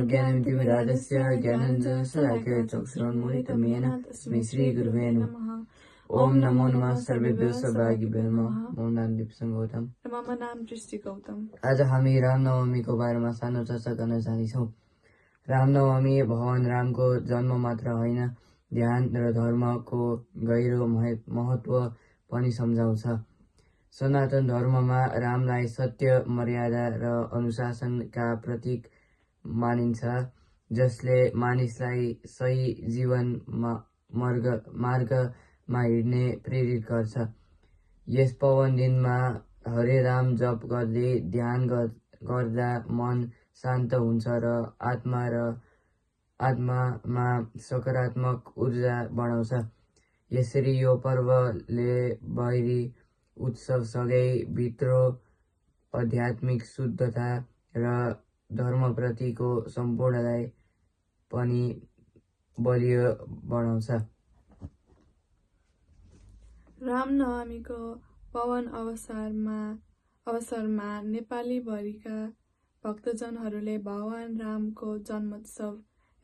ज्ञानतिमिरादस्य ज्ञानञ्जनशलाकया चक्षुरुन्मीलितं तस्मै श्रीगुरुवे नमः। ओम नमो नमः सर्वेभ्यो सौभाग्यभ्यो नमः। मम नाम दिपसङ गौतम र मम नाम दृष्टि गौतम। आज हामी रामनवमीको बारेमा सानो चर्चा गर्न जानेछौँ। रामनवमी भगवान रामको जन्म मात्र होइन, ध्यान र धर्मको गहिरो महत्त्व पनि सम्झाउँछ। सनातन धर्ममा रामलाई सत्य, मर्यादा र अनुशासनका प्रतीक मानिन्छ, जसले मानिसलाई सही जीवन मार्गमा हिँड्ने प्रेरित गर्छ। यस पावन दिनमा हरे राम जप गर्दै ध्यान गर्दा मन शान्त हुन्छ र आत्मामा सकारात्मक ऊर्जा बढाउँछ। यसरी यो पर्वले बाहिरी उत्सवसँगै भित्र आध्यात्मिक शुद्धता र धर्मप्रतिको सम्पूर्णलाई पनि बलियो बनाउँछ। रामनवमीको पावन अवसरमा नेपाली भरिका भक्तजनहरूले भगवान रामको जन्मोत्सव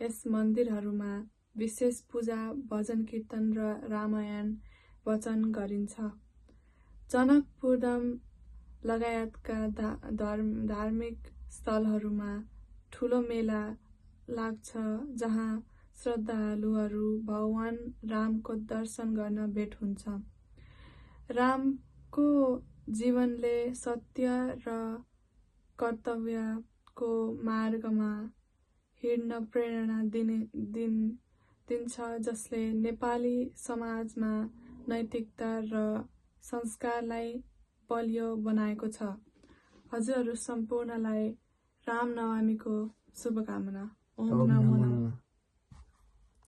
यस मन्दिरहरूमा विशेष पूजा, भजन कीर्तन र रामायण वाचन गरिन्छ। जनकपुरधाम लगायतका धार्मिक स्थलहरूमा ठुलो मेला लाग्छ, जहाँ श्रद्धालुहरू भगवान रामको दर्शन गर्न भेट हुन्छ। रामको जीवनले सत्य र कर्तव्यको मार्गमा हिँड्न प्रेरणा दिन्छ, जसले नेपाली समाजमा नैतिकता र संस्कारलाई बलियो बनाएको छ। हजुरहरू सम्पूर्णलाई रामनवमीको शुभकामना। ओम नमो